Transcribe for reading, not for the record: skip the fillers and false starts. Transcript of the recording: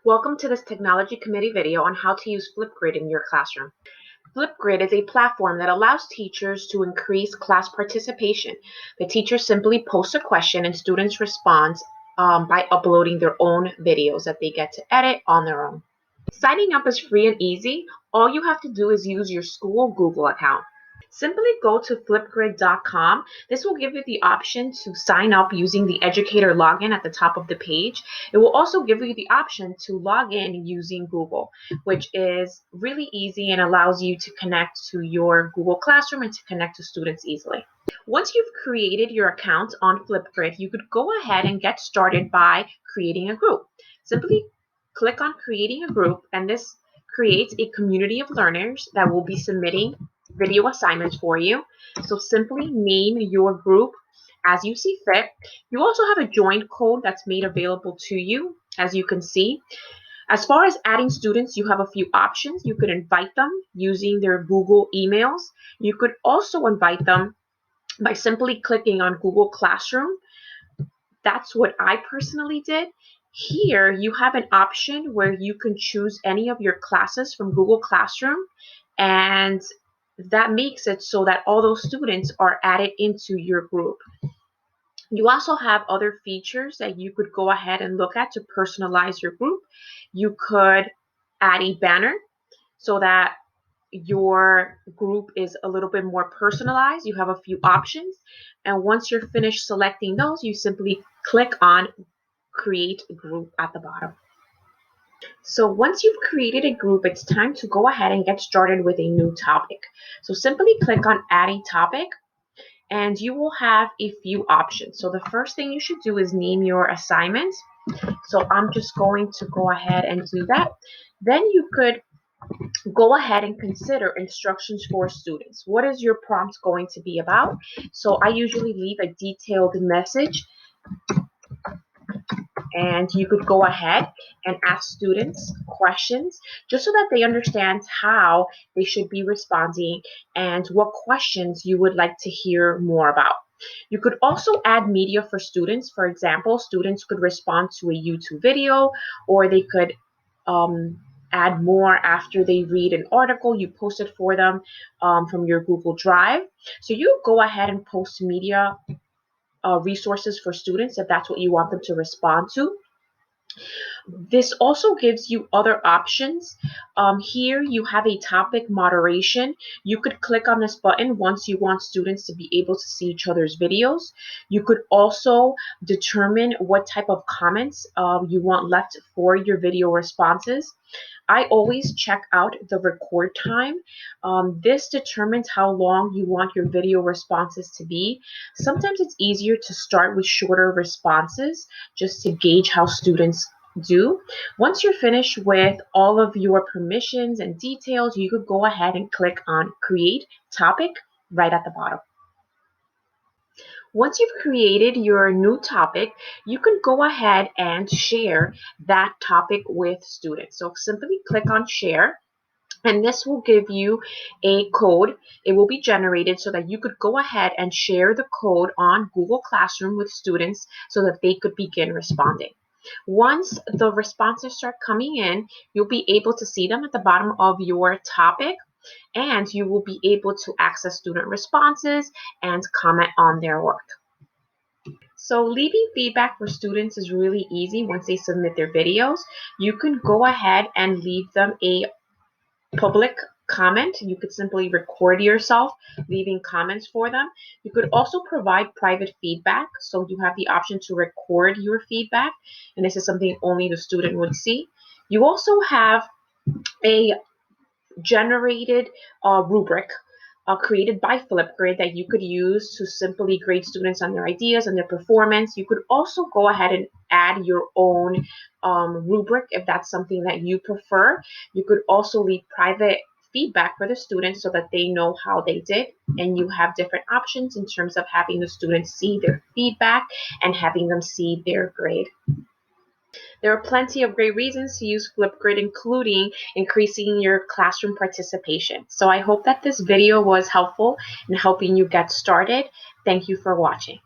Welcome to this Technology Committee video on how to use FlipGrid in your classroom. FlipGrid is a platform that allows teachers to increase class participation. The teacher simply posts a question and students respond by uploading their own videos that they get to edit on their own. Signing up is free and easy. All you have to do is use your school Google account. Simply go to flipgrid.com. This will give you the option to sign up using the educator login at the top of the page. It will also give you the option to log in using Google, which is really easy and allows you to connect to your Google Classroom and to connect to students easily. Once you've created your account on FlipGrid, you could go ahead and get started by creating a group. Simply click on creating a group, and this creates a community of learners that will be submitting video assignments for you. So simply name your group as you see fit. You also have a join code that's made available to you, as you can see. As far as adding students, you have a few options. You could invite them using their Google emails. You could also invite them by simply clicking on Google Classroom. That's what I personally did. Here you have an option where you can choose any of your classes from Google Classroom, and that makes it so that all those students are added into your group. You also have other features that you could go ahead and look at to personalize your group. You could add a banner so that your group is a little bit more personalized. You have a few options, and once you're finished selecting those, you simply click on create group at the bottom. So once you've created a group, it's time to go ahead and get started with a new topic. So simply click on add a topic, and you will have a few options. So the first thing you should do is name your assignment. So I'm just going to go ahead and do that. Then you could go ahead and consider instructions for students. What is your prompt going to be about? So I usually leave a detailed message, and you could go ahead and ask students questions just so that they understand how they should be responding and what questions you would like to hear more about. You could also add media for students. For example, students could respond to a YouTube video, or they could add more after they read an article you posted for them from your Google Drive. So you go ahead and post media resources for students if that's what you want them to respond to. This also gives you other options. Here you have a topic moderation. You could click on this button once you want students to be able to see each other's videos. You could also determine what type of comments you want left for your video responses. I always check out the record time. This determines how long you want your video responses to be. Sometimes it's easier to start with shorter responses just to gauge how students do. Once you're finished with all of your permissions and details, you could go ahead and click on Create Topic right at the bottom. Once you've created your new topic, you can go ahead and share that topic with students. So simply click on Share, and this will give you a code. It will be generated so that you could go ahead and share the code on Google Classroom with students so that they could begin responding. Once the responses start coming in, you'll be able to see them at the bottom of your topic, and you will be able to access student responses and comment on their work. So leaving feedback for students is really easy once they submit their videos. You can go ahead and leave them a public comment. You could simply record yourself leaving comments for them. You could also provide private feedback. So you have the option to record your feedback, and this is something only the student would see. You also have a generated rubric created by FlipGrid that you could use to simply grade students on their ideas and their performance. You could also go ahead and add your own rubric if that's something that you prefer. You could also leave private feedback for the students so that they know how they did, and you have different options in terms of having the students see their feedback and having them see their grade. There are plenty of great reasons to use FlipGrid, including increasing your classroom participation. So I hope that this video was helpful in helping you get started. Thank you for watching.